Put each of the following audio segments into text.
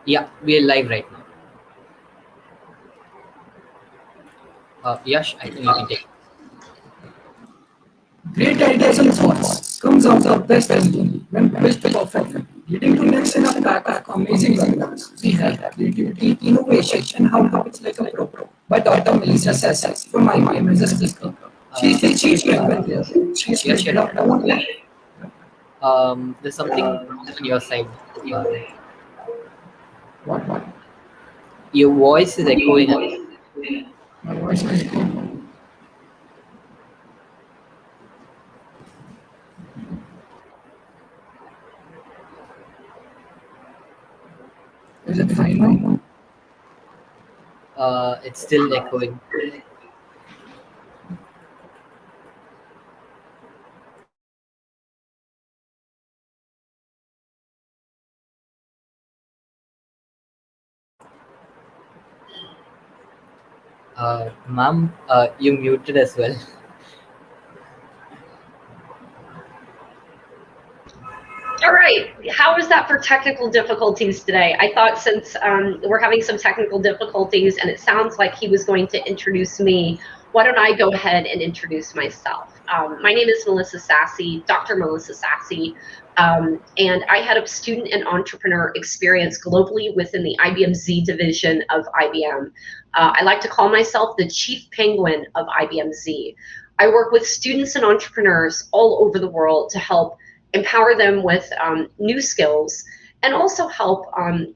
Yeah, we are live right now. Yash, I think you can take. Great ideas and thoughts comes out of best thinking when pitched perfectly, leading to next in a pack of amazing webinars. We have creativity, innovation, and how to pitch like a pro. By Dr. Melissa Sassi from IBM as a speaker. She's the chief member there. She's Yash, created a own there's something wrong on your side. Uh, what? your voice is echoing. My voice is echoing. Is it fine now? It's still echoing. Ma'am, you muted as well. All right, how is that for technical difficulties today? I thought since we're having some technical difficulties and it sounds like he was going to introduce me, why don't I go ahead and introduce myself? My name is Melissa Sassi, Dr. Melissa Sassi, and I head up student and entrepreneur experience globally within the IBM Z division of IBM. I like to call myself the chief penguin of IBM Z. I work with students and entrepreneurs all over the world to help empower them with new skills, and also help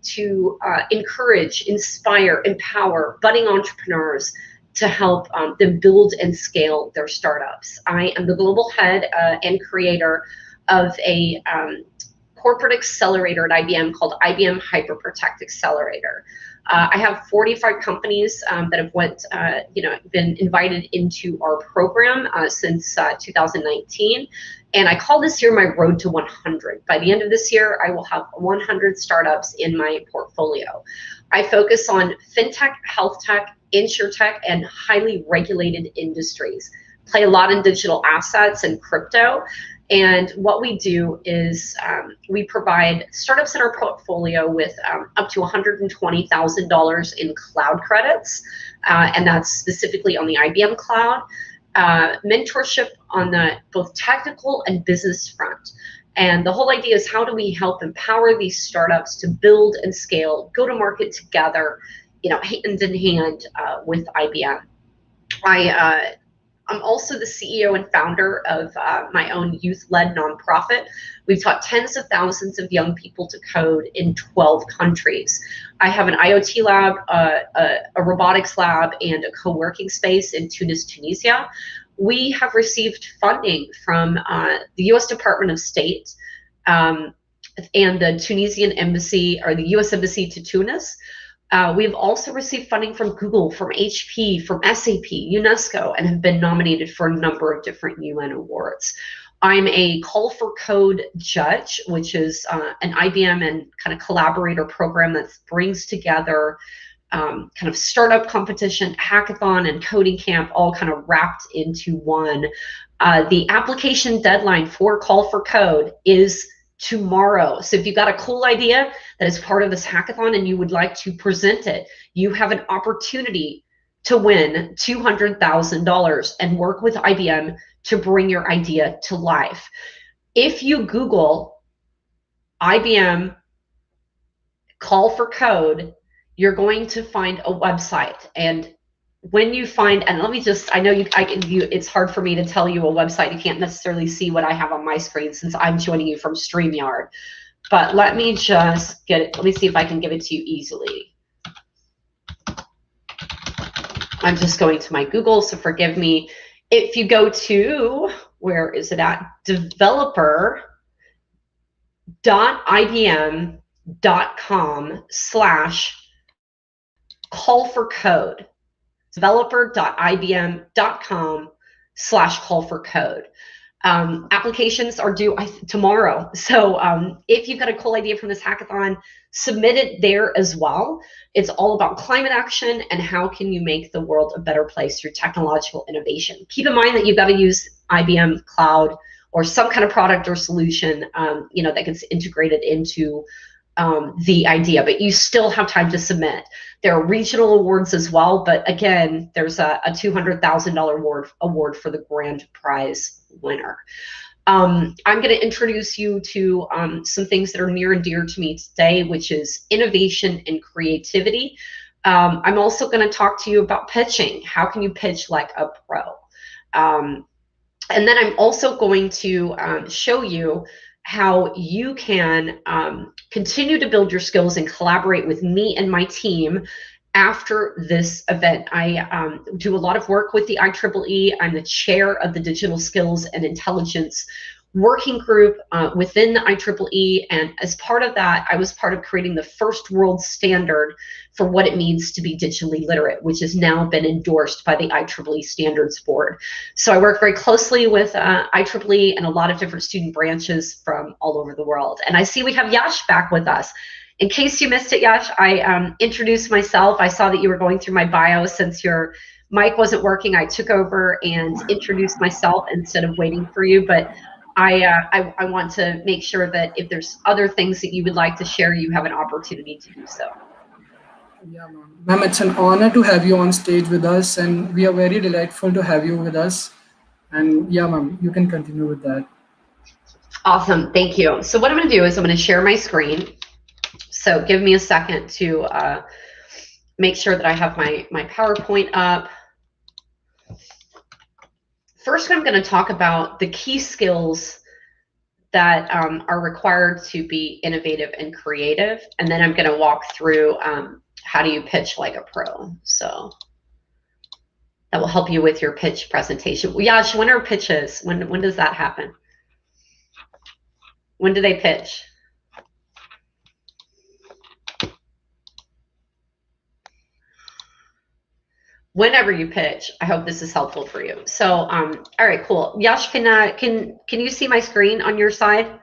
to encourage, inspire, empower budding entrepreneurs to help them build and scale their startups. I am the global head and creator of a corporate accelerator at IBM called IBM Hyperprotect Accelerator. I have 45 companies that have been invited into our program since 2019. And I call this year my road to 100. By the end of this year, I will have 100 startups in my portfolio. I focus on fintech, health tech, insurtech, and highly regulated industries. Play a lot in digital assets and crypto. And what we do is we provide startups in our portfolio with up to $120,000 in cloud credits, and that's specifically on the IBM cloud. Mentorship on the both technical and business front. And the whole idea is, how do we help empower these startups to build and scale, go to market together, hand in hand with IBM. I'm also the CEO and founder of my own youth-led nonprofit. We've taught tens of thousands of young people to code in 12 countries. I have an IoT lab, a robotics lab, and a co-working space in Tunis, Tunisia. We have received funding from the U.S. Department of State and the Tunisian embassy, or the U.S. Embassy to Tunis. We've also received funding from Google, from HP, from SAP, UNESCO, and have been nominated for a number of different UN awards. I'm a Call for Code judge, which is an IBM and kind of collaborator program that brings together kind of startup competition, hackathon, and coding camp all kind of wrapped into one. The application deadline for Call for Code is tomorrow. So if you've got a cool idea that is part of this hackathon and you would like to present it, you have an opportunity to win $200,000 and work with IBM to bring your idea to life. If you Google IBM Call for Code, you're going to find a website. And when you find, and let me just, I know it's hard for me to tell you a website. You can't necessarily see what I have on my screen since I'm joining you from StreamYard. But let me just get it. Let me see if I can give it to you easily. I'm just going to my Google, so forgive me. If you go to, where is it at? developer.ibm.com/call for code. developer.ibm.com/call for code. Applications are due tomorrow. So if you've got a cool idea from this hackathon, submit it there as well. It's all about climate action and how can you make the world a better place through technological innovation. Keep in mind that you've got to use IBM Cloud or some kind of product or solution that gets integrated into the idea, but you still have time to submit. There are regional awards as well, but again, there's a $200,000 award for the grand prize winner. I'm going to introduce you to some things that are near and dear to me today, which is innovation and creativity. I'm also going to talk to you about pitching. How can you pitch like a pro? And then I'm also going to show you how you can continue to build your skills and collaborate with me and my team after this event. I do a lot of work with the IEEE. I'm the chair of the Digital Skills and Intelligence Working Group within the IEEE, and as part of that, I was part of creating the first world standard for what it means to be digitally literate, which has now been endorsed by the IEEE Standards Board. So I work very closely with IEEE and a lot of different student branches from all over the world. And I see we have Yash back with us. In case you missed it, Yash, I introduced myself. I saw that you were going through my bio. Since your mic wasn't working, I took over and introduced myself instead of waiting for you. But I want to make sure that if there's other things that you would like to share, you have an opportunity to do so. Yeah, ma'am, it's an honor to have you on stage with us, and we are very delightful to have you with us. And yeah, ma'am, you can continue with that. Awesome, thank you. So what I'm going to do is I'm going to share my screen. So give me a second to make sure that I have my PowerPoint up. First, I'm going to talk about the key skills that are required to be innovative and creative. And then I'm going to walk through how do you pitch like a pro. So that will help you with your pitch presentation. Yash, when are pitches? When does that happen? When do they pitch? Whenever you pitch. I hope this is helpful for you. So, all right, cool. Yash, can you see my screen on your side?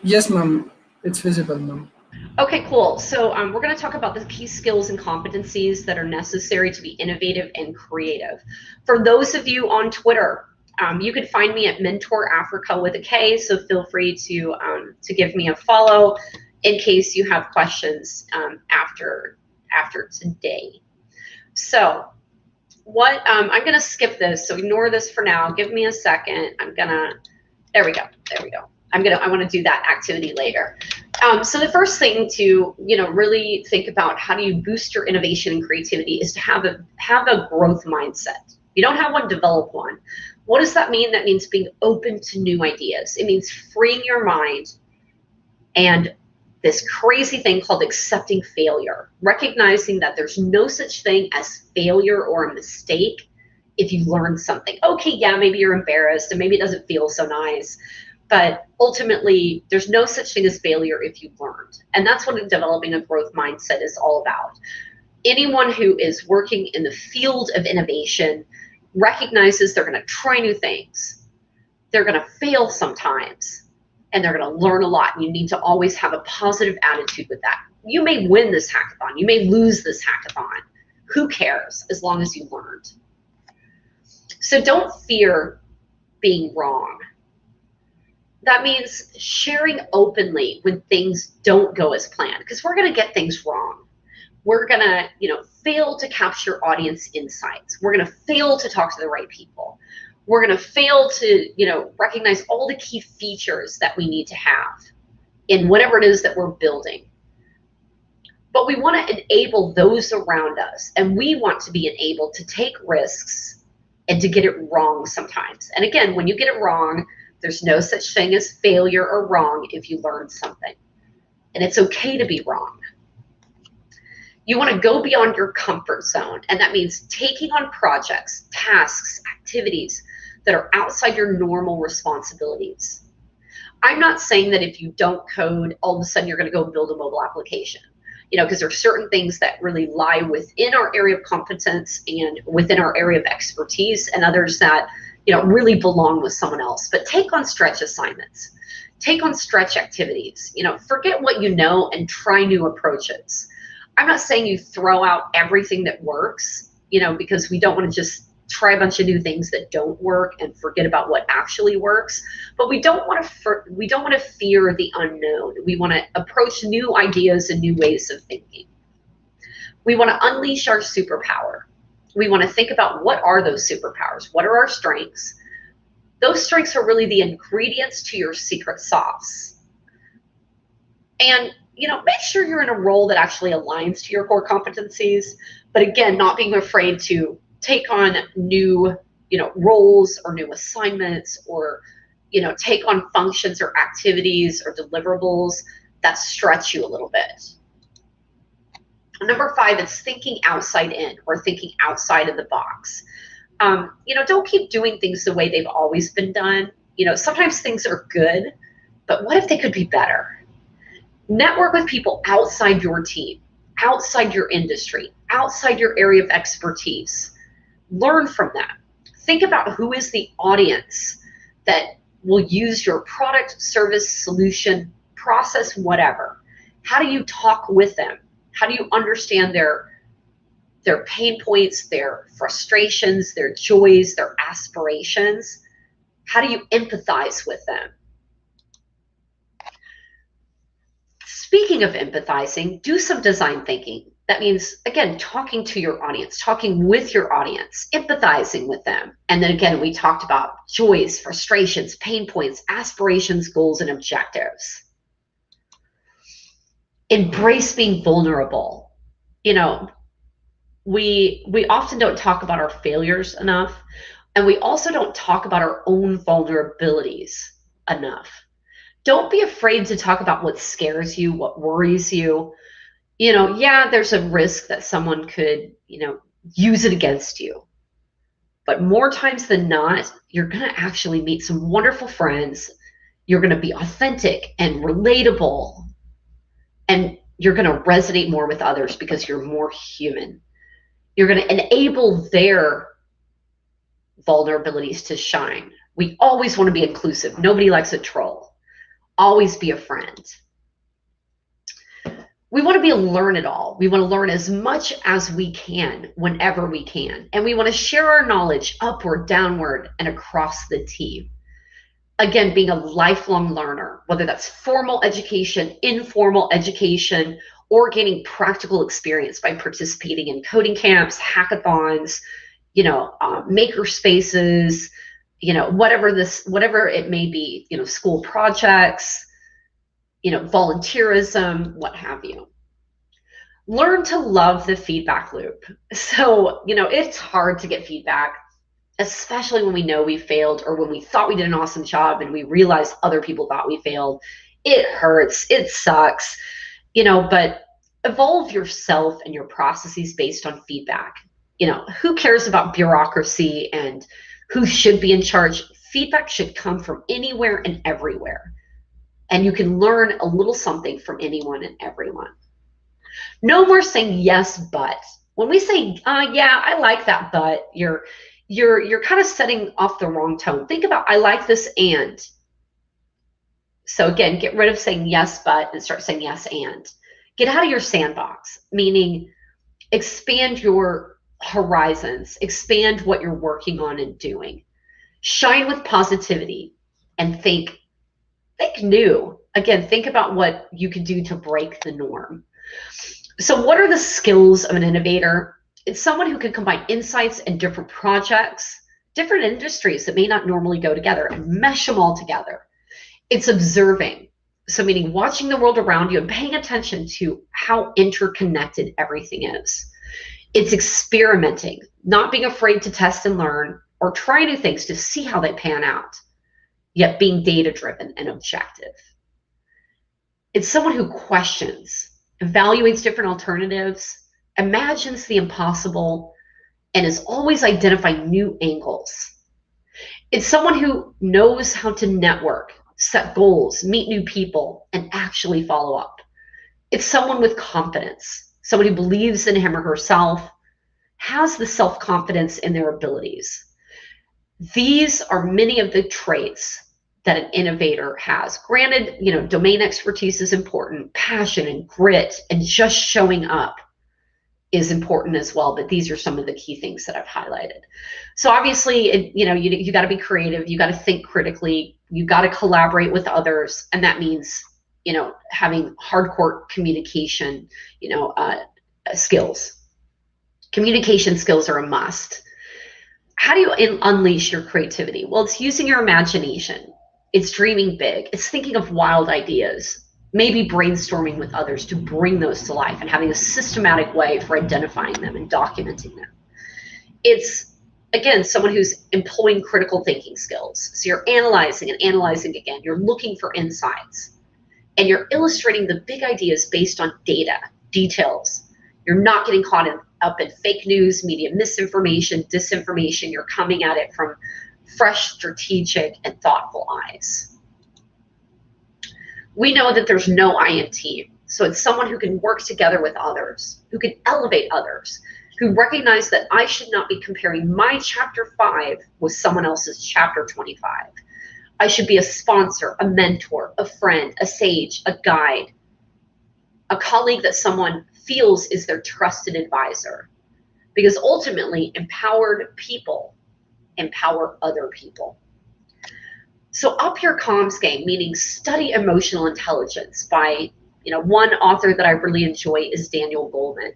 Yes, ma'am. It's visible, ma'am. Okay, cool. So we're going to talk about the key skills and competencies that are necessary to be innovative and creative. For those of you on Twitter, you can find me at Mentor Africa with a K. So feel free to give me a follow in case you have questions after today. So what I'm going to skip this, so ignore this for now. Give me a second. There we go. I want to do that activity later. So the first thing to really think about, how do you boost your innovation and creativity, is to have a growth mindset. If you don't have one, develop one. What does that mean? That means being open to new ideas. It means freeing your mind and this crazy thing called accepting failure, recognizing that there's no such thing as failure or a mistake if you learn something. Okay, yeah, maybe you're embarrassed and maybe it doesn't feel so nice, but ultimately there's no such thing as failure if you've learned. And that's what developing a growth mindset is all about. Anyone who is working in the field of innovation recognizes they're going to try new things. They're going to fail sometimes. And they're going to learn a lot. And you need to always have a positive attitude with that. You may win this hackathon. You may lose this hackathon. Who cares, as long as you learned? So don't fear being wrong. That means sharing openly when things don't go as planned, because we're going to get things wrong. We're going to, fail to capture audience insights. We're going to fail to talk to the right people. We're going to fail to, recognize all the key features that we need to have in whatever it is that we're building. But we want to enable those around us, and we want to be enabled to take risks and to get it wrong sometimes. And again, when you get it wrong, there's no such thing as failure or wrong if you learn something. And it's okay to be wrong. You want to go beyond your comfort zone, and that means taking on projects, tasks, activities that are outside your normal responsibilities. I'm not saying that if you don't code, all of a sudden you're going to go build a mobile application, because there are certain things that really lie within our area of competence and within our area of expertise, and others that, really belong with someone else. But take on stretch assignments, take on stretch activities, forget what you know and try new approaches. I'm not saying you throw out everything that works, because we don't want to just try a bunch of new things that don't work and forget about what actually works. But we don't want to fear the unknown. We want to approach new ideas and new ways of thinking. We want to unleash our superpower. We want to think about, what are those superpowers? What are our strengths? Those strengths are really the ingredients to your secret sauce. And, make sure you're in a role that actually aligns to your core competencies. But again, not being afraid to take on new, roles or new assignments, or, take on functions or activities or deliverables that stretch you a little bit. Number 5 is thinking outside in, or thinking outside of the box. Don't keep doing things the way they've always been done. Sometimes things are good, but what if they could be better? Network with people outside your team, outside your industry, outside your area of expertise. Learn from them. Think about who is the audience that will use your product, service, solution, process, whatever. How do you talk with them? How do you understand their pain points, their frustrations, their joys, their aspirations? How do you empathize with them? Speaking of empathizing, do some design thinking. That means, again, talking to your audience, talking with your audience, empathizing with them. And then again, we talked about joys, frustrations, pain points, aspirations, goals, and objectives. Embrace being vulnerable. We often don't talk about our failures enough, and we also don't talk about our own vulnerabilities enough. Don't be afraid to talk about what scares you, what worries you. Yeah, there's a risk that someone could, use it against you. But more times than not, you're going to actually meet some wonderful friends. You're going to be authentic and relatable, and you're going to resonate more with others because you're more human. You're going to enable their vulnerabilities to shine. We always want to be inclusive. Nobody likes a troll. Always be a friend. We want to be a learn-it-all. We want to learn as much as we can whenever we can. And we want to share our knowledge upward, downward, and across the team. Again, being a lifelong learner, whether that's formal education, informal education, or gaining practical experience by participating in coding camps, hackathons, maker spaces, whatever it may be, school projects, volunteerism, what have you. Learn to love the feedback loop. So, it's hard to get feedback, especially when we know we failed, or when we thought we did an awesome job and we realized other people thought we failed. It hurts, it sucks, but evolve yourself and your processes based on feedback. Who cares about bureaucracy and who should be in charge? Feedback should come from anywhere and everywhere. And you can learn a little something from anyone and everyone. No more saying yes, but. When we say, yeah, I like that, but, you're kind of setting off the wrong tone. Think about, I like this, and. So again, get rid of saying yes, but, and start saying yes, and. Get out of your sandbox, meaning expand your horizons, expand what you're working on and doing. Shine with positivity and think new. Again, think about what you can do to break the norm. So what are the skills of an innovator? It's someone who can combine insights and different projects, different industries that may not normally go together, and mesh them all together. It's observing. So meaning watching the world around you and paying attention to how interconnected everything is. It's experimenting, not being afraid to test and learn or try new things to see how they pan out, yet being data-driven and objective. It's someone who questions, evaluates different alternatives, imagines the impossible, and is always identifying new angles. It's someone who knows how to network, set goals, meet new people, and actually follow up. It's someone with confidence, someone who believes in him or herself, has the self-confidence in their abilities. These are many of the traits that an innovator has. Granted, domain expertise is important, passion and grit and just showing up. is important as well, but these are some of the key things that I've highlighted. So obviously, you got to be creative, you got to think critically, you got to collaborate with others, and that means, having hardcore communication, skills. Communication skills are a must. How do you unleash your creativity? Well, it's using your imagination. It's dreaming big. It's thinking of wild ideas, maybe brainstorming with others to bring those to life and having a systematic way for identifying them and documenting them. It's, again, someone who's employing critical thinking skills. So you're analyzing and analyzing again. You're looking for insights. And you're illustrating the big ideas based on data, details. You're not getting caught up in fake news, media misinformation, disinformation. You're coming at it from fresh, strategic, and thoughtful eyes. We know that there's no I in team. So it's someone who can work together with others, who can elevate others, who recognize that I should not be comparing my chapter 5 with someone else's chapter 25. I should be a sponsor, a mentor, a friend, a sage, a guide, a colleague that someone feels is their trusted advisor. Because ultimately, empowered people empower other people. So up your comms game, meaning study emotional intelligence by, one author that I really enjoy is Daniel Goleman.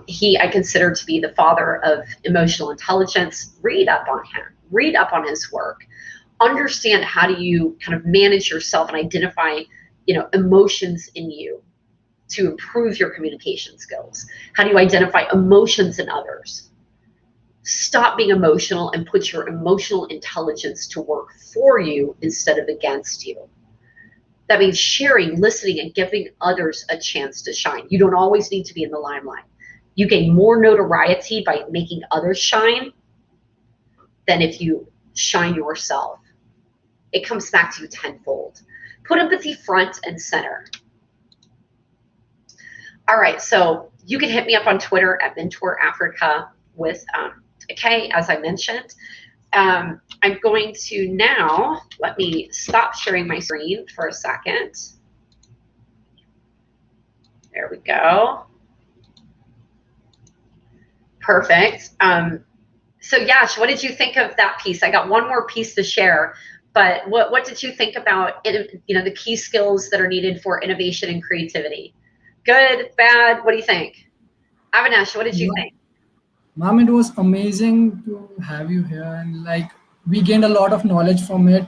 He, I consider to be the father of emotional intelligence. Read up on him, read up on his work. Understand how do you kind of manage yourself and identify, emotions in you to improve your communication skills. How do you identify emotions in others? Stop being emotional and put your emotional intelligence to work for you instead of against you. That means sharing, listening, and giving others a chance to shine. You don't always need to be in the limelight. You gain more notoriety by making others shine than if you shine yourself. It comes back to you tenfold. Put empathy front and center. All right, so you can hit me up on Twitter at Mentor Africa with a K, as I mentioned. I'm going to now, let me stop sharing my screen for a second. There we go. Perfect. So Yash, what did you think of that piece? I got one more piece to share, but what did you think about the key skills that are needed for innovation and creativity? Good, bad, what do you think? Avinash, what did you think? Ma'am, it was amazing to have you here, and we gained a lot of knowledge from it.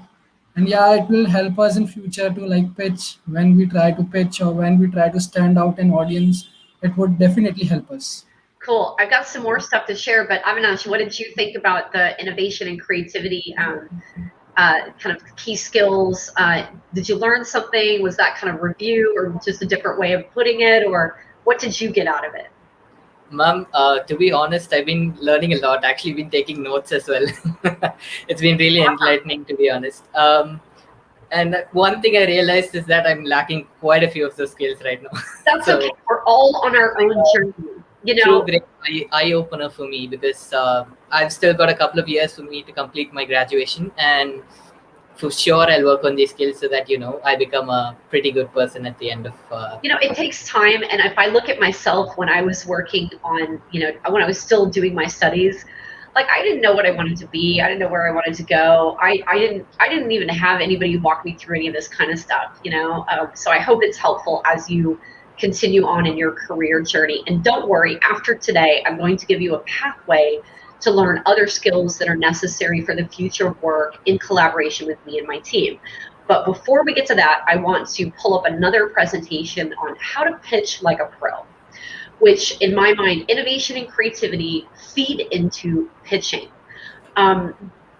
And yeah, it will help us in future to pitch when we try to pitch or when we try to stand out in audience. It would definitely help us. Cool. I've got some more stuff to share, but Avinash, what did you think about the innovation and creativity kind of key skills? Did you learn something? Was that kind of review or just a different way of putting it? Or what did you get out of it? Ma'am, to be honest, I've been learning a lot. Actually, been taking notes as well. It's been really enlightening, to be honest. And one thing I realized is that I'm lacking quite a few of those skills right now. That's so, okay. We're all on our own journey. True, great eye-opener for me, because I've still got a couple of years for me to complete my graduation, and for sure I'll work on these skills so that I become a pretty good person at the end of it takes time. And if I look at myself when I was working on when I was still doing my studies, I didn't know what I wanted to be. I didn't know where I wanted to go. I didn't even have anybody walk me through any of this kind of stuff, so I hope it's helpful as you continue on in your career journey. And don't worry, after today, I'm going to give you a pathway to learn other skills that are necessary for the future of work in collaboration with me and my team. But before we get to that, I want to pull up another presentation on how to pitch like a pro, which in my mind, innovation and creativity feed into pitching.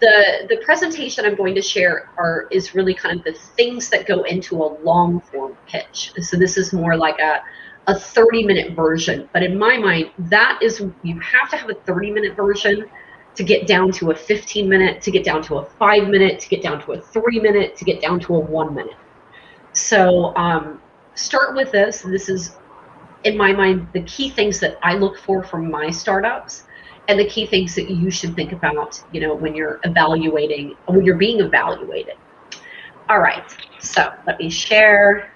The presentation I'm going to share is really kind of the things that go into a long form pitch. So this is more like a 30-minute version, but in my mind, you have to have a 30-minute version to get down to a 15-minute, to get down to a 5-minute, to get down to a 3-minute, to get down to a 1-minute. So start with this. This is, in my mind, the key things that I look for from my startups, and the key things that you should think about, when you're evaluating, when you're being evaluated. All right, so let me share.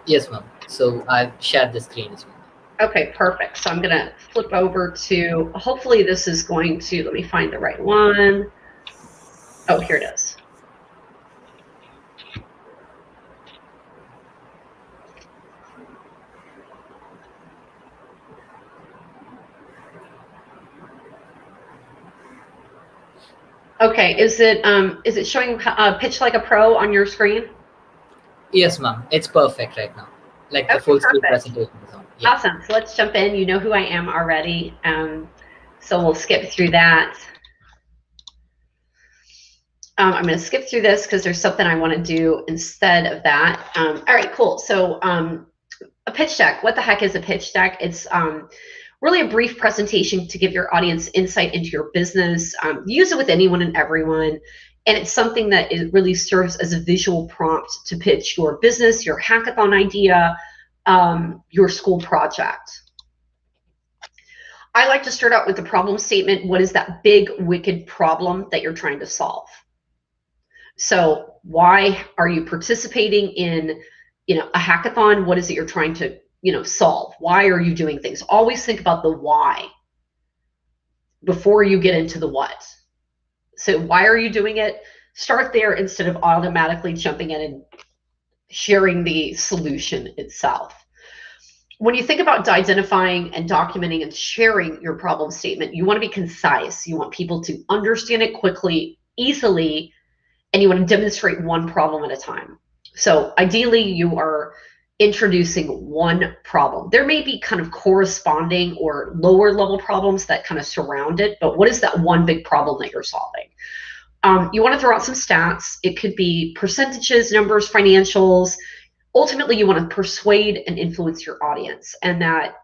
Yes, ma'am. So I've shared the screen as well. Okay, perfect. So I'm going to flip over to, hopefully this is going to, let me find the right one. Oh, here it is. Okay, is it showing Pitch Like a Pro on your screen? Yes, ma'am. It's perfect right now. Like the Okay, full screen perfect. presentation is on. Yeah. Awesome. So let's jump in. You know who I am already. So we'll skip through that. I'm going to skip through this because there's something I want to do instead of that. All right, cool. So a pitch deck. What the heck is a pitch deck? It's really a brief presentation to give your audience insight into your business. Use it with anyone and everyone. And it's something that it really serves as a visual prompt to pitch your business, your hackathon idea, your school project. I like to start out with the problem statement. What is that big, wicked problem that you're trying to solve? So why are you participating in, a hackathon? What is it you're trying to, solve? Why are you doing things? Always think about the why before you get into the what. So why are you doing it? Start there instead of automatically jumping in and sharing the solution itself. When you think about identifying and documenting and sharing your problem statement, you want to be concise. You want people to understand it quickly, easily, and you want to demonstrate one problem at a time. So ideally, you are introducing one problem. There may be kind of corresponding or lower level problems that kind of surround it, but what is that one big problem that you're solving? You want to throw out some stats. It could be percentages, numbers, financials. Ultimately, you want to persuade and influence your audience, and that,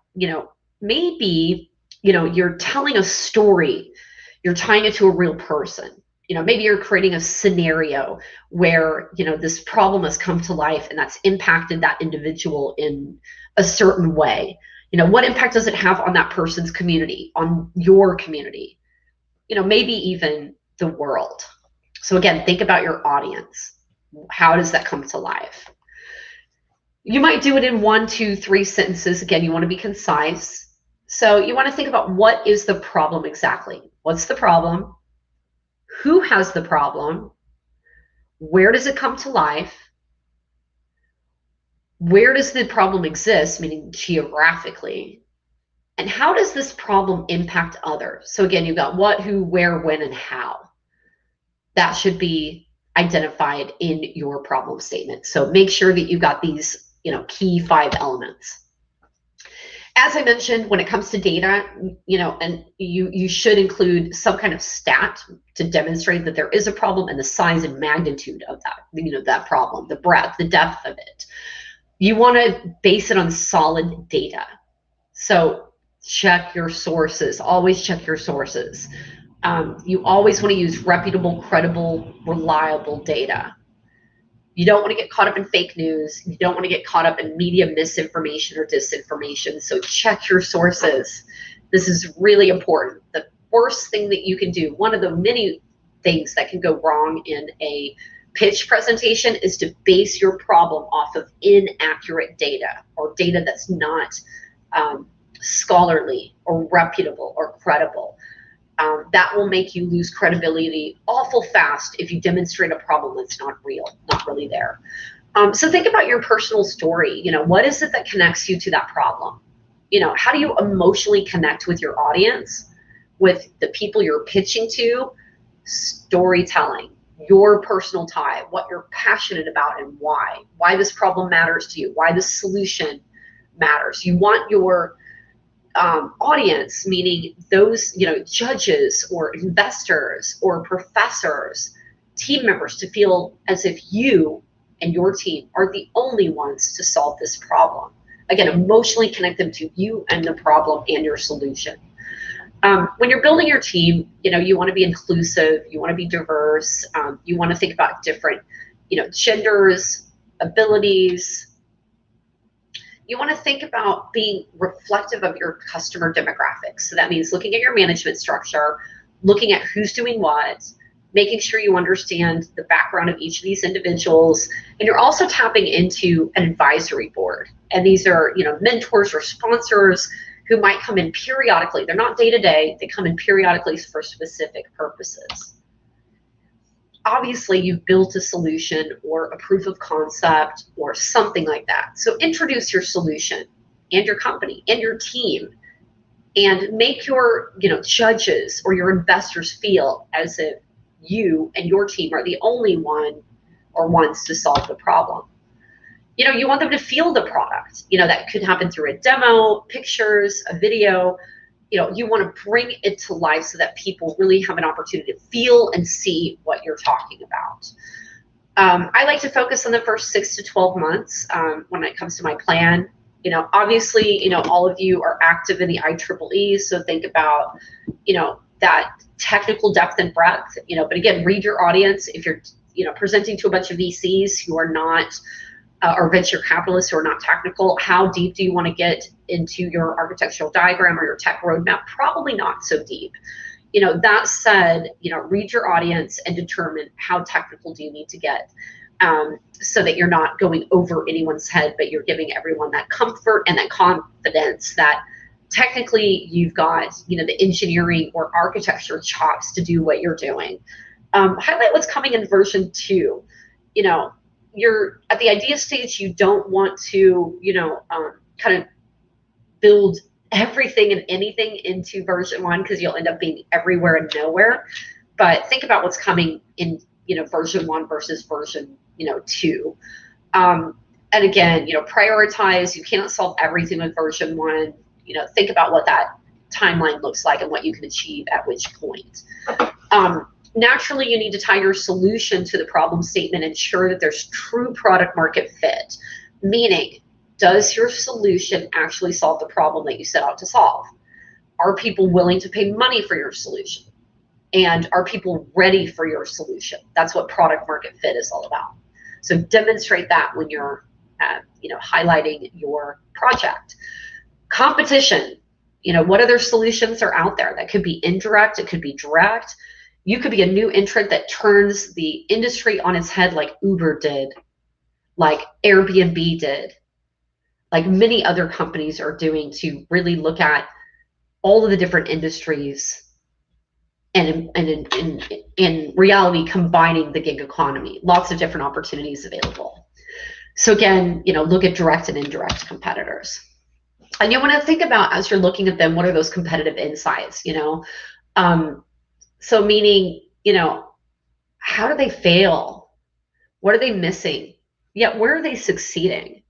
maybe, you're telling a story, you're tying it to a real person. Maybe you're creating a scenario where, this problem has come to life and that's impacted that individual in a certain way. What impact does it have on that person's community, on your community, maybe even the world? So again, think about your audience. How does that come to life? You might do it in 1, 2, 3 sentences. Again, you want to be concise. So you want to think about, what is the problem exactly? What's the problem? Who has the problem? Where does it come to life? Where does the problem exist, meaning geographically? And how does this problem impact others? So again, you've got what, who, where, when, and how. That should be identified in your problem statement. So make sure that you've got these, key 5 elements. As I mentioned, when it comes to data, and you should include some kind of stat to demonstrate that there is a problem and the size and magnitude of that, that problem, the breadth, the depth of it. You want to base it on solid data. So check your sources. Always check your sources. You always want to use reputable, credible, reliable data. You don't want to get caught up in fake news. You don't want to get caught up in media misinformation or disinformation. So check your sources. This is really important. The worst thing that you can do, one of the many things that can go wrong in a pitch presentation, is to base your problem off of inaccurate data, or data that's not scholarly or reputable or credible. That will make you lose credibility awful fast if you demonstrate a problem that's not real, not really there. So think about your personal story. What is it that connects you to that problem? How do you emotionally connect with your audience, with the people you're pitching to? Storytelling, your personal tie, what you're passionate about and why this problem matters to you, why this solution matters. You want your audience, meaning those, judges or investors or professors, team members, to feel as if you and your team are the only ones to solve this problem. Again, emotionally connect them to you and the problem and your solution. When you're building your team, you want to be inclusive, you want to be diverse, you want to think about different, genders, abilities. You want to think about being reflective of your customer demographics. So that means looking at your management structure, looking at who's doing what, making sure you understand the background of each of these individuals, and you're also tapping into an advisory board. And these are, you know, mentors or sponsors who might come in periodically. They're not day-to-day, they come in periodically for specific purposes. Obviously, you've built a solution or a proof of concept or something like that. So introduce your solution and your company and your team, and make your, you know, judges or your investors feel as if you and your team are the only one or ones to solve the problem. You know, you want them to feel the product. You know, that could happen through a demo, pictures, a video. You know, you want to bring it to life so that people really have an opportunity to feel and see what you're talking about. I like to focus on the first 6 to 12 months when it comes to my plan. You know, obviously, you know, all of you are active in the IEEE, so think about, you know, that technical depth and breadth, you know, but again, read your audience. If you're, you know, presenting to a bunch of VCs who are not, or venture capitalists who are not technical, how deep do you want to get into your architectural diagram or your tech roadmap? Probably not so deep. You know, that said, you know, read your audience and determine how technical do you need to get, so that you're not going over anyone's head, but you're giving everyone that comfort and that confidence that technically you've got, you know, the engineering or architecture chops to do what you're doing. Highlight what's coming in version 2. You know, you're at the idea stage, you don't want to, you know, kind of build everything and anything into version 1 because you'll end up being everywhere and nowhere. But think about what's coming in, you know, version 1 versus version, you know, 2. And again, you know, prioritize. You cannot solve everything with version 1. You know, think about what that timeline looks like and what you can achieve at which point. Naturally, you need to tie your solution to the problem statement, ensure that there's true product market fit. Meaning, does your solution actually solve the problem that you set out to solve? Are people willing to pay money for your solution? And are people ready for your solution? That's what product market fit is all about. So demonstrate that when you're, you know, highlighting your project. Competition. You know, what other solutions are out there? That could be indirect, it could be direct. You could be a new entrant that turns the industry on its head like Uber did, like Airbnb did, like many other companies are doing, to really look at all of the different industries and in reality combining the gig economy. Lots of different opportunities available. So again, you know, look at direct and indirect competitors. And you want to think about, as you're looking at them, what are those competitive insights, you know? So meaning, you know, how do they fail? What are they missing? Yet where are they succeeding?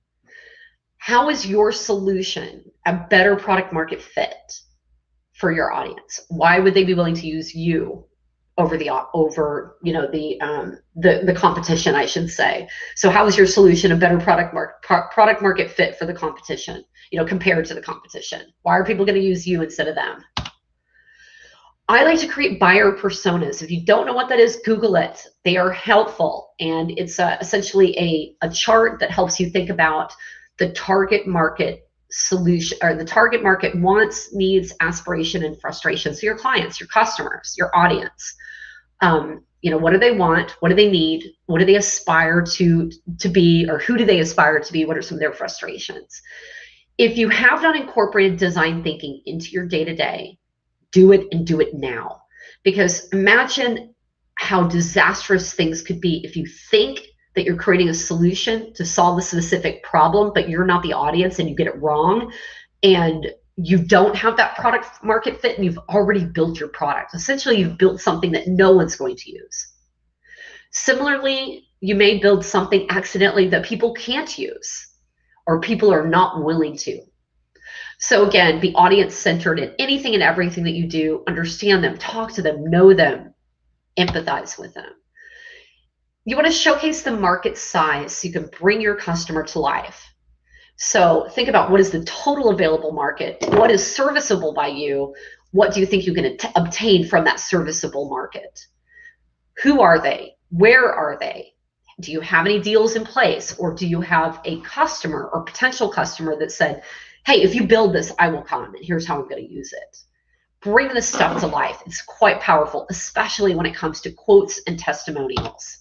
How is your solution a better product market fit for your audience? Why would they be willing to use you over the you know, the competition, I should say? So how is your solution a better product market fit for the competition, you know, compared to the competition? Why are people going to use you instead of them? I like to create buyer personas. If you don't know what that is, Google it. They are helpful, and it's essentially a chart that helps you think about the target market solution, or the target market wants, needs, aspiration, and frustration. So your clients, your customers, your audience. You know, what do they want? What do they need? What do they aspire to be, or who do they aspire to be? What are some of their frustrations? If you have not incorporated design thinking into your day-to-day, do it, and do it now. Because imagine how disastrous things could be if you think that you're creating a solution to solve a specific problem, but you're not the audience and you get it wrong, and you don't have that product market fit, and you've already built your product. Essentially, you've built something that no one's going to use. Similarly, you may build something accidentally that people can't use, or people are not willing to. So again, be audience-centered in anything and everything that you do. Understand them, talk to them, know them, empathize with them. You want to showcase the market size so you can bring your customer to life. So think about, what is the total available market? What is serviceable by you? What do you think you can obtain from that serviceable market? Who are they? Where are they? Do you have any deals in place? Or do you have a customer or potential customer that said, hey, if you build this, I will come, and here's how I'm going to use it? bring this stuff to life. It's quite powerful, especially when it comes to quotes and testimonials.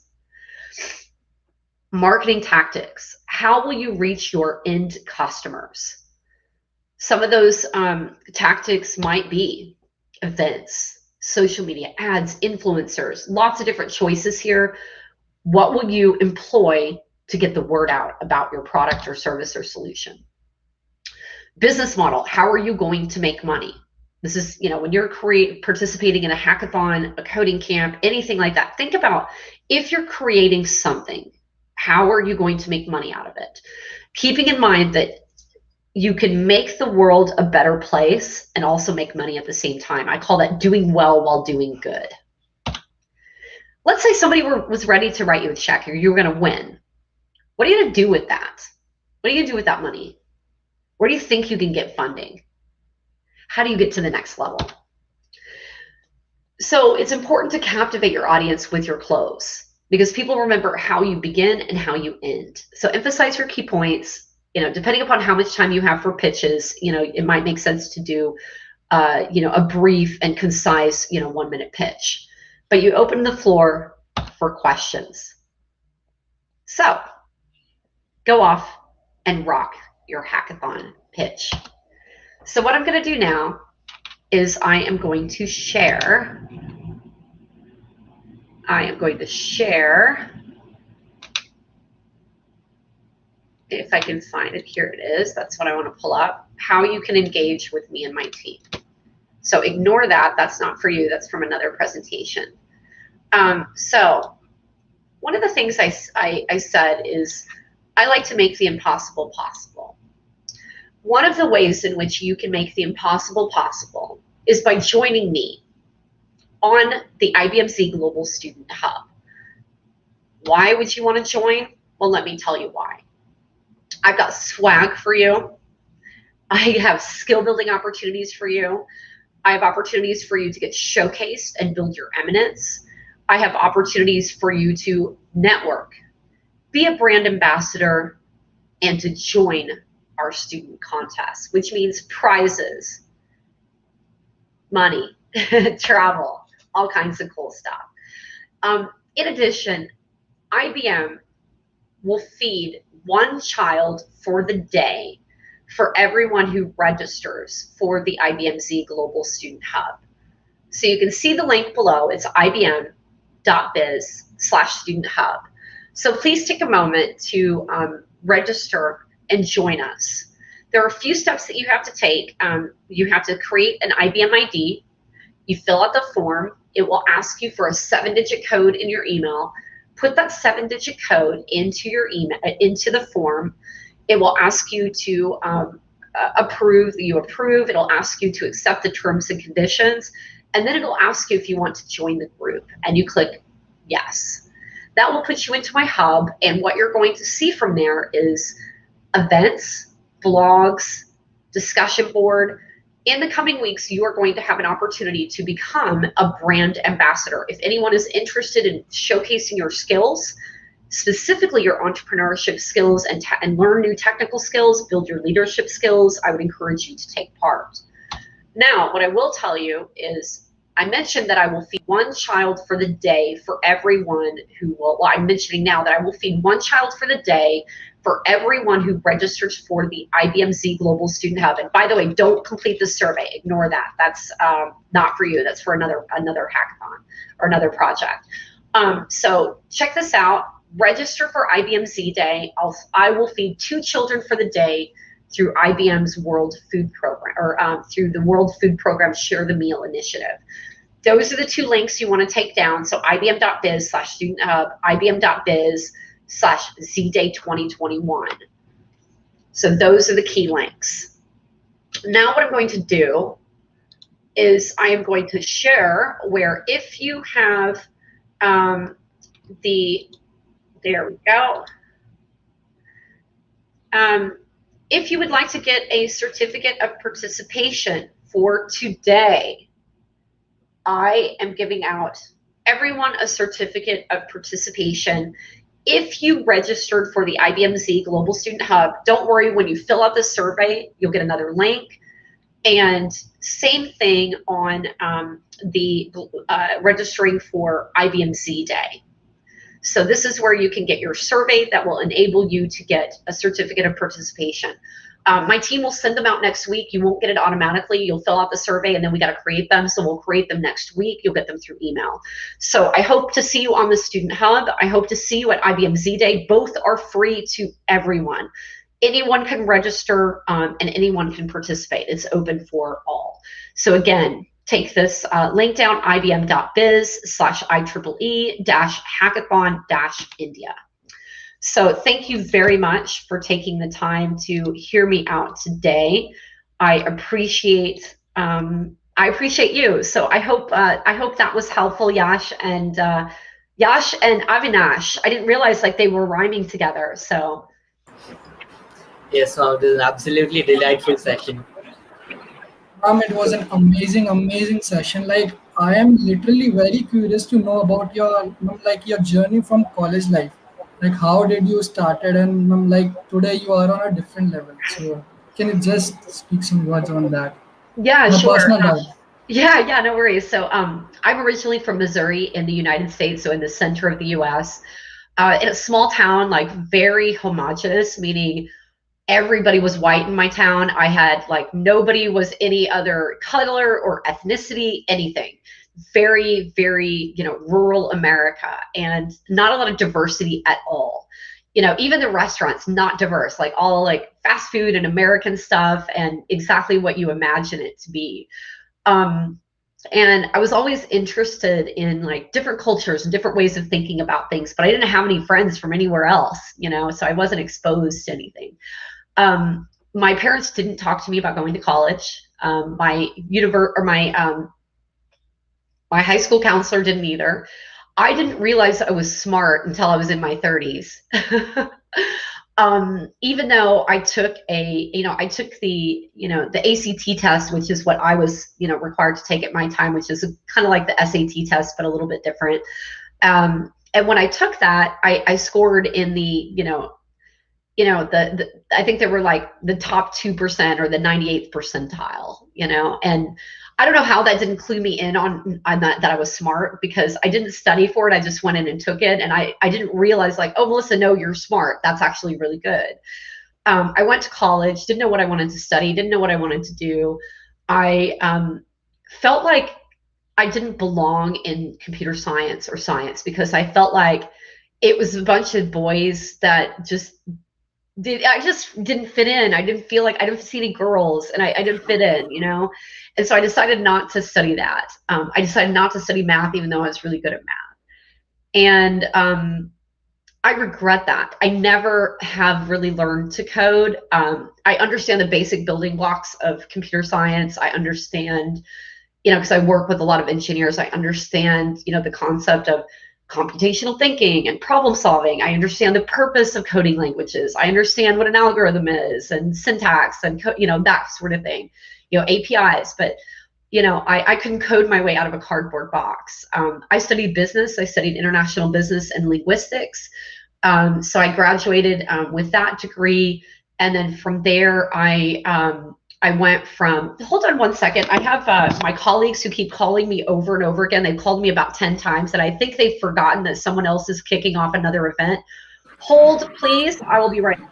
Marketing tactics. How will you reach your end customers? Some of those tactics might be events, social media, ads, influencers, lots of different choices here. What will you employ to get the word out about your product or service or solution? Business model. How are you going to make money? This is, when you're participating in a hackathon, a coding camp, anything like that, think about if you're creating something, how are you going to make money out of it? Keeping in mind that you can make the world a better place and also make money at the same time. I call that doing well while doing good. Let's say somebody was ready to write you a check or you were going to win. What are you going to do with that? What are you going to do with that money? Where do you think you can get funding? How do you get to the next level? So it's important to captivate your audience with your close because people remember how you begin and how you end. So emphasize your key points. Depending upon how much time you have for pitches, it might make sense to do, a brief and concise, 1-minute pitch. But you open the floor for questions. So go off and rock your hackathon pitch. So what I'm going to do now is I am going to share. If I can find it, here it is. That's what I want to pull up. How you can engage with me and my team. So ignore that. That's not for you. That's from another presentation. So one of the things I said is I like to make the impossible possible. One of the ways in which you can make the impossible possible is by joining me on the IBM Z Global Student Hub. Why would you want to join? Well, let me tell you why. I've got swag for you. I have skill building opportunities for you. I have opportunities for you to get showcased and build your eminence. I have opportunities for you to network, be a brand ambassador, and to join our student contest, which means prizes, money, travel, all kinds of cool stuff. In addition, IBM will feed one child for the day for everyone who registers for the IBM Z Global Student Hub. So you can see the link below. It's ibm.biz/student hub. So please take a moment to register and join us. There are a few steps that you have to take. You have to create an IBM ID. You fill out the form. It will ask you for a 7-digit code in your email. Put that 7-digit code into your email, into the form. It will ask you to approve. You approve. It'll ask you to accept the terms and conditions. And then it'll ask you if you want to join the group. And you click yes. That will put you into my hub. And what you're going to see from there is events, blogs, discussion board. In the coming weeks, you are going to have an opportunity to become a brand ambassador. If anyone is interested in showcasing your skills, specifically your entrepreneurship skills, and learn new technical skills, build your leadership skills, I would encourage you to take part. Now, what I will tell you is I mentioned that I will feed one child for the day for everyone who will, well, I'm mentioning now that I will feed one child for the day for everyone who registers for the IBM Z Global Student Hub. And by the way, don't complete the survey. Ignore that. That's not for you. That's for another hackathon or another project. So check this out. Register for IBM Z Day. I will feed 2 children for the day through IBM's World Food Program, or through the World Food Program Share the Meal initiative. Those are the 2 links you want to take down. So ibm.biz/student hub, ibm.biz/zday 2021. So those are the key links. Now what I'm going to do is I am going to share where if you have there we go. If you would like to get a certificate of participation for today, I am giving out everyone a certificate of participation. If you registered for the IBM Z Global Student Hub, don't worry, when you fill out the survey, you'll get another link. And same thing on the registering for IBM Z Day. So this is where you can get your survey that will enable you to get a certificate of participation. My team will send them out next week. You won't get it automatically. You'll fill out the survey and then we got to create them. So we'll create them next week. You'll get them through email. So I hope to see you on the Student Hub. I hope to see you at IBM Z Day. Both are free to everyone. Anyone can register and anyone can participate. It's open for all. So again, take this link down, ibm.biz/IEEE-hackathon-India. So thank you very much for taking the time to hear me out today. I appreciate you. So I hope that was helpful, Yash and Avinash. I didn't realize like they were rhyming together. So Yes, wow, this is an absolutely delightful session. It was an amazing session. Like, I am literally very curious to know about your, like, your journey from college life. Like, how did you started, and like today you are on a different level. So, can you just speak some words on that, yeah, on a sure. personal note? Yeah, no worries. So I'm originally from Missouri in the United States, so in the center of the US, in a small town, like very homogenous, meaning everybody was white in my town. I had like nobody was any other color or ethnicity, anything. Very, very, rural America and not a lot of diversity at all. Even the restaurants, not diverse, like all like fast food and American stuff and exactly what you imagine it to be. Um, and I was always interested in like different cultures and different ways of thinking about things, but I didn't have any friends from anywhere else, so I wasn't exposed to anything. My parents didn't talk to me about going to college. My high school counselor didn't either. I didn't realize I was smart until I was in my 30s. Even though I took the ACT test, which is what I was, required to take at my time, which is kind of like the SAT test, but a little bit different. And when I took that, I scored in I think they were like the top 2% or the 98th percentile, and I don't know how that didn't clue me in on that I was smart, because I didn't study for it. I just went in and took it. And I didn't realize like, oh, Melissa, no, you're smart. That's actually really good. I went to college, didn't know what I wanted to study, didn't know what I wanted to do. I felt like I didn't belong in computer science or science, because I felt like it was a bunch of boys that I just didn't fit in. I didn't feel like I didn't see any girls, and I didn't fit in, And so I decided not to study that. I decided not to study math, even though I was really good at math. And I regret that. I never have really learned to code. I understand the basic building blocks of computer science. I understand, because I work with a lot of engineers, I understand, the concept of computational thinking and problem solving. I understand the purpose of coding languages. I understand what an algorithm is and syntax and that sort of thing, APIs. But I couldn't code my way out of a cardboard box. I studied business. I studied international business and linguistics. So I graduated with that degree, and then from there I went from, hold on one second. I have my colleagues who keep calling me over and over again. They've called me about 10 times, and I think they've forgotten that someone else is kicking off another event. Hold, please. I will be right back.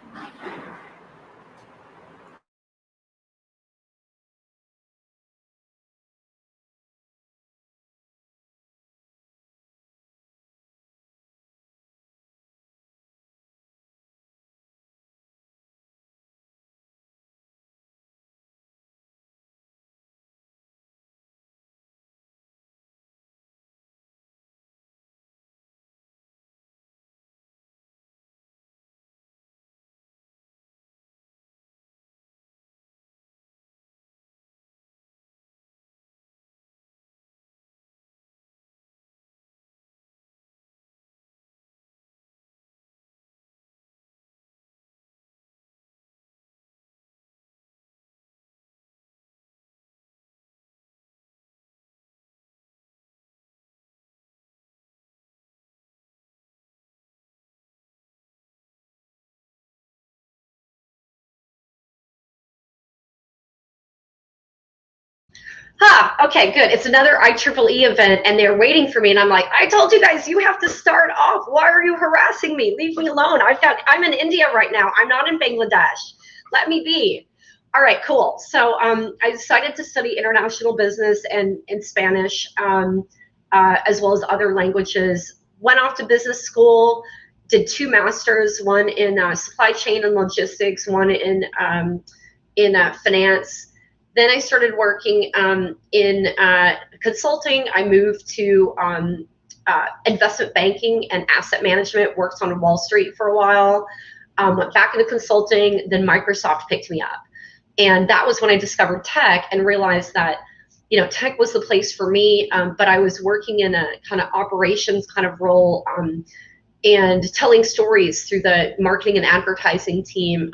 Okay, good. It's another IEEE event, and they're waiting for me, and I'm like, I told you guys you have to start off. Why are you harassing me? Leave me alone. I'm in India right now. I'm not in Bangladesh. Let me be. All right, cool. So I decided to study international business and Spanish, as well as other languages. Went off to business school, did 2 masters, one in supply chain and logistics, one in finance. Then I started working in consulting. I moved to investment banking and asset management, worked on Wall Street for a while, went back into consulting, then Microsoft picked me up. And that was when I discovered tech and realized that, tech was the place for me, but I was working in a kind of operations kind of role, and telling stories through the marketing and advertising team.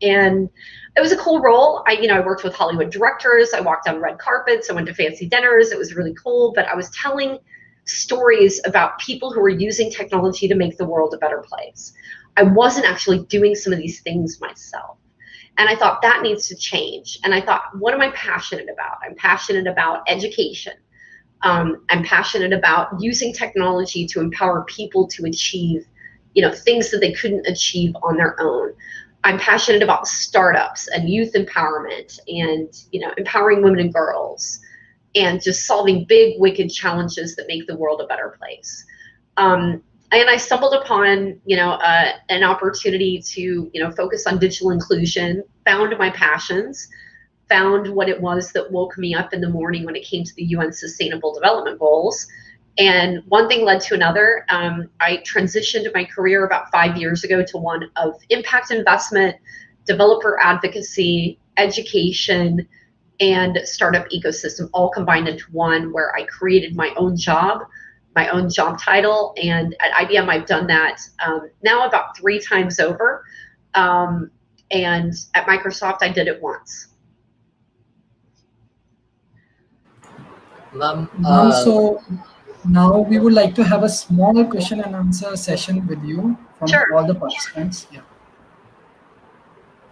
And it was a cool role. I worked with Hollywood directors. I walked on red carpets. I went to fancy dinners. It was really cool. But I was telling stories about people who were using technology to make the world a better place. I wasn't actually doing some of these things myself. And I thought that needs to change. And I thought, what am I passionate about? I'm passionate about education. I'm passionate about using technology to empower people to achieve, things that they couldn't achieve on their own. I'm passionate about startups and youth empowerment and, empowering women and girls and just solving big, wicked challenges that make the world a better place. And I stumbled upon, an opportunity to, focus on digital inclusion, found my passions, found what it was that woke me up in the morning when it came to the UN Sustainable Development Goals. And one thing led to another. I transitioned my career about 5 years ago to one of impact investment, developer advocacy, education, and startup ecosystem all combined into one, where I created my own job title. And at IBM, I've done that now about 3 times over. And at Microsoft, I did it once. So now we would like to have a small question and answer session with you from all the participants. Yeah.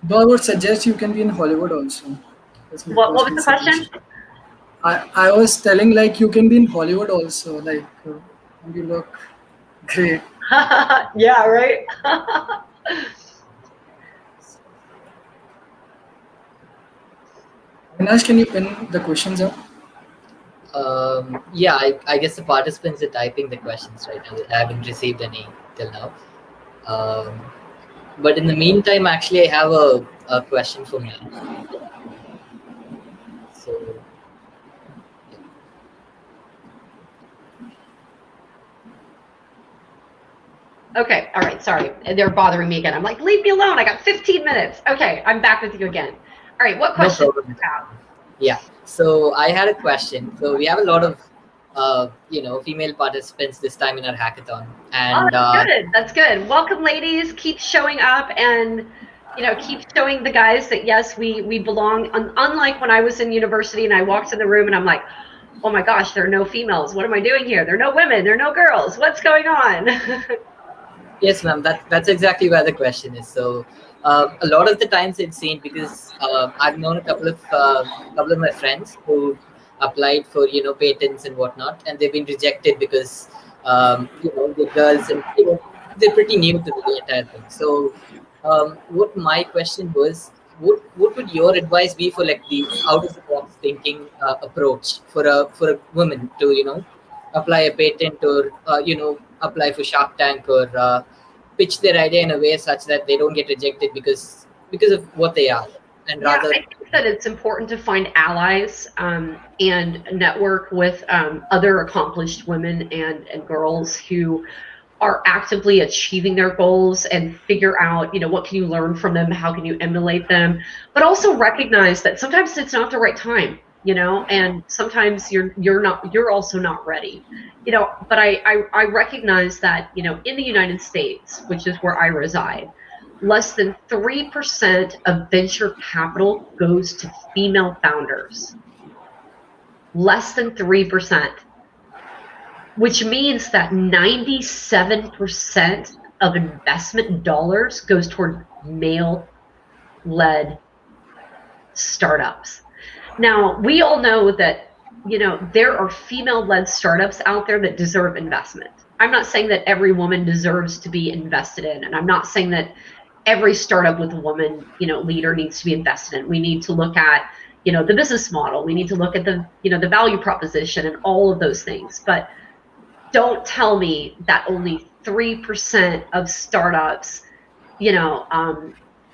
Though I would suggest you can be in Hollywood also. What was the question? I was telling, like, you can be in Hollywood also. Like, you look great. Yeah, right. Avinash, can you pin the questions up? Yeah, I guess the participants are typing the questions right now. I haven't received any till now. But in the meantime, actually, I have a question for me. So, okay, all right, sorry. They're bothering me again. I'm like, leave me alone. I got 15 minutes. Okay, I'm back with you again. All right, what question do you have? Yeah, so I had a question. So we have a lot of, female participants this time in our hackathon. And That's good. Welcome, ladies. Keep showing up and, keep showing the guys that, yes, we belong. Unlike when I was in university and I walked in the room and I'm like, oh my gosh, there are no females. What am I doing here? There are no women. There are no girls. What's going on? Yes, ma'am. That's exactly where the question is. So a lot of the times it's seen because I've known a couple of my friends who applied for patents and whatnot, and they've been rejected because the girls and they're pretty new to the entire thing. So what my question was, what would your advice be for like the out of the box thinking approach for a woman to apply a patent or apply for Shark Tank or pitch their idea in a way such that they don't get rejected because of what they are, and rather. I think that it's important to find allies and network with other accomplished women and girls who are actively achieving their goals, and figure out what can you learn from them, how can you emulate them, but also recognize that sometimes it's not the right time, and sometimes you're also not ready, but I recognize that in the United States, which is where I reside, less than 3% of venture capital goes to female founders. Less than 3%, which means that 97% of investment dollars goes toward male-led startups. Now, we all know that, there are female-led startups out there that deserve investment. I'm not saying that every woman deserves to be invested in, and I'm not saying that every startup with a woman, leader needs to be invested in. We need to look at, the business model. We need to look at the, the value proposition and all of those things. But don't tell me that only 3% of startups,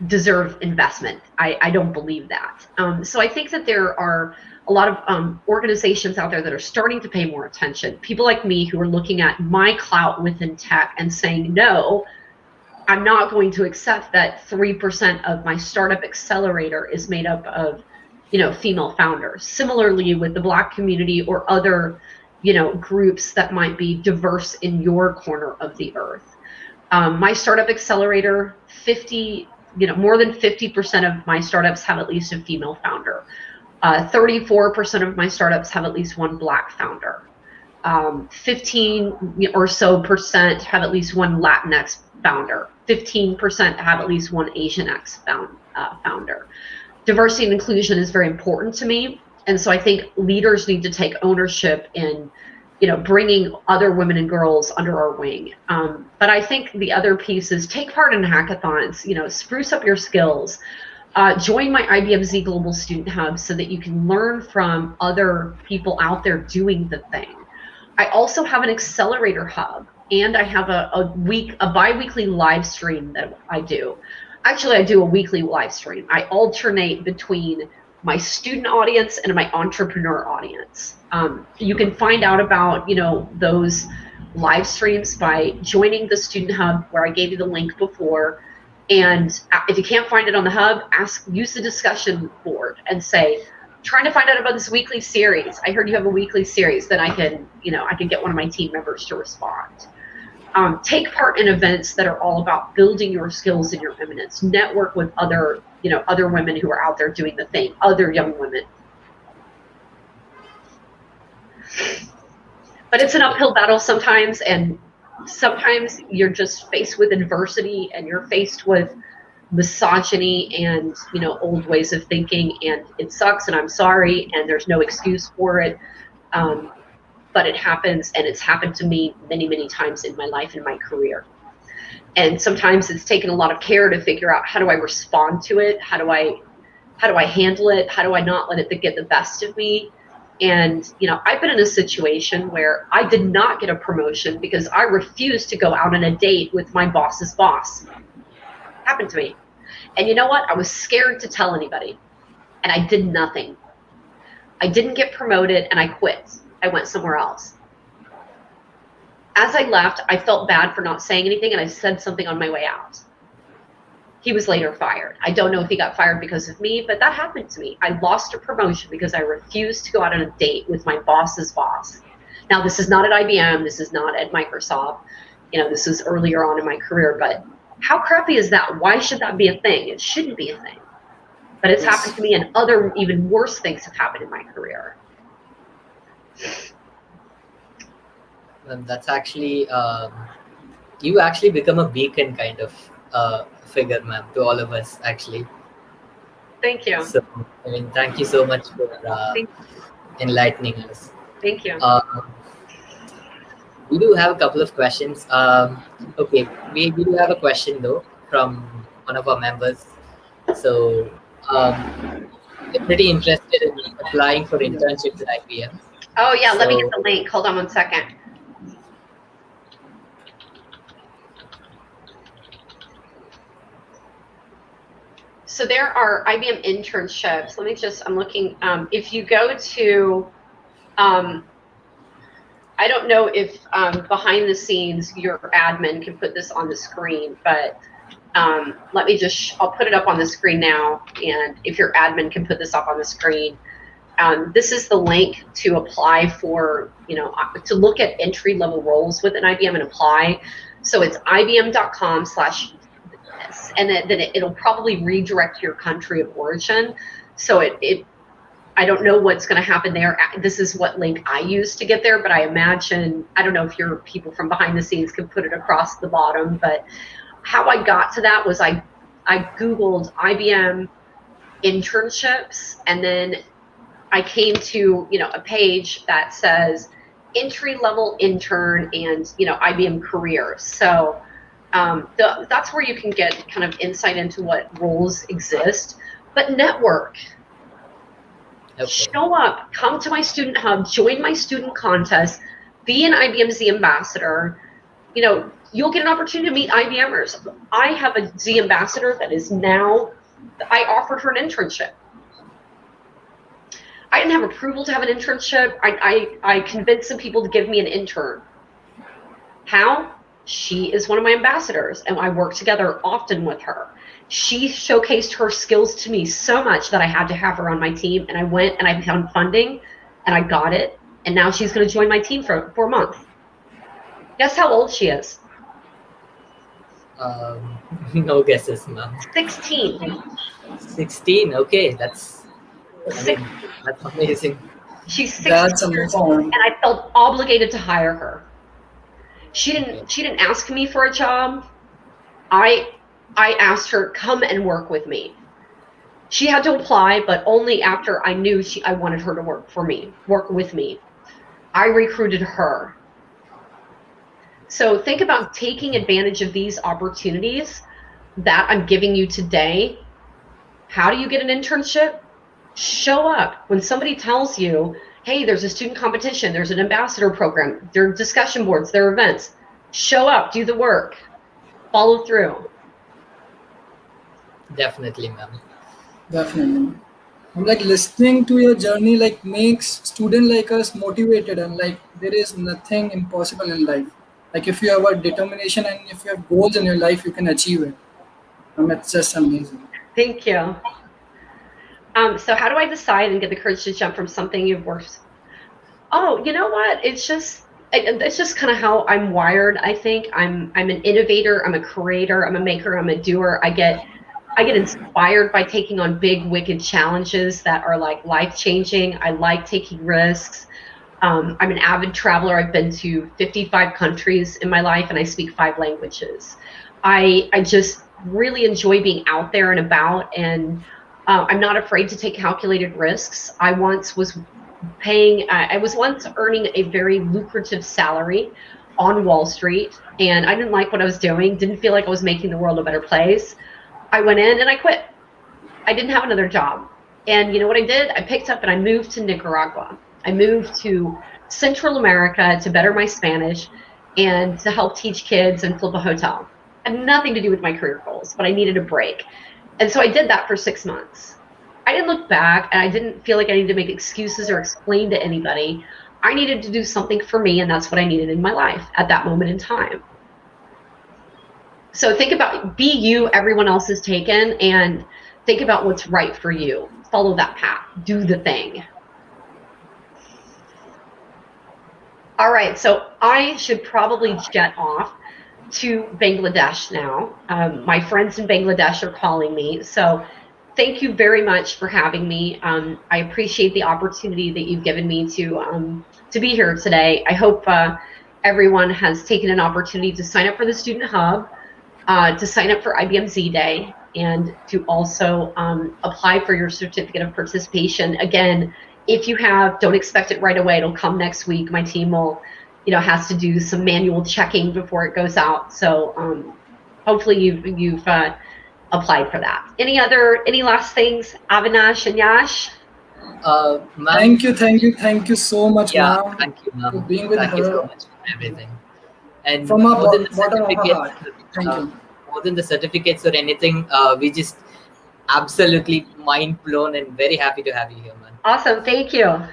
deserve investment. I don't believe that. So I think that there are a lot of organizations out there that are starting to pay more attention. People like me who are looking at my clout within tech and saying, no, I'm not going to accept that 3% of my startup accelerator is made up of, female founders. Similarly with the Black community or other, groups that might be diverse in your corner of the earth. My startup accelerator, more than 50% of my startups have at least a female founder. 34% of my startups have at least one Black founder. 15 or so percent have at least one Latinx founder. 15% have at least one Asianx founder. Diversity and inclusion is very important to me. And so I think leaders need to take ownership in, bringing other women and girls under our wing. But I think the other piece is take part in hackathons, spruce up your skills. Join my IBM Z Global Student Hub so that you can learn from other people out there doing the thing. I also have an accelerator hub, and I have a bi-weekly live stream that I do. Actually, I do a weekly live stream. I alternate between my student audience and my entrepreneur audience. You can find out about, those live streams by joining the Student Hub, where I gave you the link before. And if you can't find it on the hub, use the discussion board and say, trying to find out about this weekly series. I heard you have a weekly series. Then I can get one of my team members to respond. Take part in events that are all about building your skills and your eminence. Network with other women who are out there doing the thing, other young women. But it's an uphill battle sometimes, and sometimes you're just faced with adversity, and you're faced with misogyny and old ways of thinking, and it sucks, and I'm sorry, and there's no excuse for it. But it happens, and it's happened to me many, many times in my life and my career. And sometimes it's taken a lot of care to figure out, how do I respond to it? How do I handle it? How do I not let it get the best of me? And, I've been in a situation where I did not get a promotion because I refused to go out on a date with my boss's boss. Happened to me. And you know what? I was scared to tell anybody, and I did nothing. I didn't get promoted, and I quit. I went somewhere else. As I left, I felt bad for not saying anything, and I said something on my way out. He was later fired. I don't know if he got fired because of me, but that happened to me. I lost a promotion because I refused to go out on a date with my boss's boss. Now, this is not at IBM. This is not at Microsoft. This is earlier on in my career, but how crappy is that? Why should that be a thing? It shouldn't be a thing. But it's happened to me, and other even worse things have happened in my career. Well, that's actually, you actually become a beacon kind of figure, ma'am, to all of us, actually. Thank you. So, thank you so much for enlightening us. Thank you. We do have a couple of questions. Okay, we do have a question though from one of our members. So, they're pretty interested in applying for internships at IBM. Oh yeah, let me get the link. Hold on one second. So there are IBM internships. I'm looking, if you go to, I don't know if behind the scenes your admin can put this on the screen, but I'll put it up on the screen now. And if your admin can put this up on the screen, this is the link to apply for, to look at entry-level roles within IBM and apply. So it's ibm.com/ and then it'll probably redirect your country of origin. So I don't know what's going to happen there. This is what link I use to get there, but I imagine, I don't know if your people from behind the scenes can put it across the bottom, but how I got to that was I Googled IBM internships, and then I came to, a page that says entry-level intern and, IBM career. So that's where you can get kind of insight into what roles exist. But network. Okay. Show up, come to my student hub, join my student contest, be an IBM Z ambassador. You'll get an opportunity to meet IBMers. I have a Z ambassador that is now, I offered her an internship. I didn't have approval to have an internship. I convinced some people to give me an intern. How? She is one of my ambassadors, and I work together often with her. She showcased her skills to me so much that I had to have her on my team, and I went and I found funding, and I got it, and now she's going to join my team for a month. Guess how old she is? No guesses, ma'am. 16. 16. Okay, that's amazing. She's 16 That's years amazing. old, and I felt obligated to hire her. She didn't ask me for a job. I asked her, come and work with me. She had to apply, but only after I knew I wanted her to work with me. I recruited her. So think about taking advantage of these opportunities that I'm giving you today. How do you get an internship? Show up. When somebody tells you, hey, there's a student competition, there's an ambassador program, there are discussion boards, there are events, show up, do the work, follow through. Definitely, ma'am. Definitely. I'm like listening to your journey like makes student like us motivated, and like there is nothing impossible in life. Like if you have a determination and if you have goals in your life, you can achieve it. It's just amazing. Thank you. So how do I decide and get the courage to jump from something you've worked? Oh, you know what? It's just kind of how I'm wired. I think I'm an innovator. I'm a creator. I'm a maker. I'm a doer. I get inspired by taking on big, wicked challenges that are like life-changing. I like taking risks. I'm an avid traveler. I've been to 55 countries in my life, and I speak 5 languages. I just really enjoy being out there and about, and I'm not afraid to take calculated risks. I was once earning a very lucrative salary on Wall Street, and I didn't like what I was doing, didn't feel like I was making the world a better place. I went in and I quit. I didn't have another job. And you know what I did? I picked up and I moved to Nicaragua. I moved to Central America to better my Spanish and to help teach kids and flip a hotel. It had nothing to do with my career goals, but I needed a break. And so I did that for 6 months. I didn't look back, and I didn't feel like I needed to make excuses or explain to anybody. I needed to do something for me, and that's what I needed in my life at that moment in time. So think about, be you, everyone else is taken, and think about what's right for you. Follow that path. Do the thing. All right, so I should probably jet off to Bangladesh now. My friends in Bangladesh are calling me. So thank you very much for having me. I appreciate the opportunity that you've given me to be here today. I hope everyone has taken an opportunity to sign up for the Student Hub, to sign up for IBM Z Day, and to also apply for your certificate of participation. Again, if you don't expect it right away. It'll come next week. My team will, has to do some manual checking before it goes out. So hopefully you've applied for that. Any last things, Avinash and Yash? Thank you so much, ma'am. Thank you, ma'am. For being with Thank you her. so much for everything. And From more our than the bottom of our heart. certificates, Thank you. more than the certificates or anything, we just absolutely mind blown and very happy to have you here, man. Awesome. Thank you.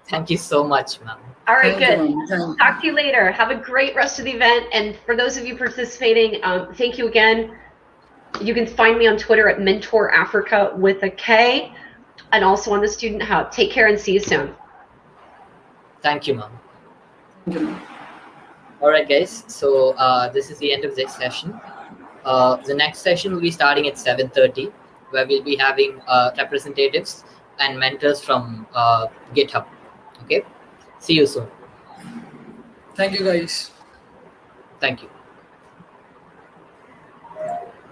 Thank you so much, ma'am. All right, Thank good. you, ma'am. Talk to you later. Have a great rest of the event. And for those of you participating, thank you again. You can find me on Twitter at Mentor Africa with a K, and also on the Student Hub. Take care and see you soon. Thank you, ma'am. Thank you, ma'am. All right, guys. So this is the end of this session. The next session will be starting at 7:30, where we'll be having representatives and mentors from GitHub. Okay. See you soon. Thank you, guys. Thank you.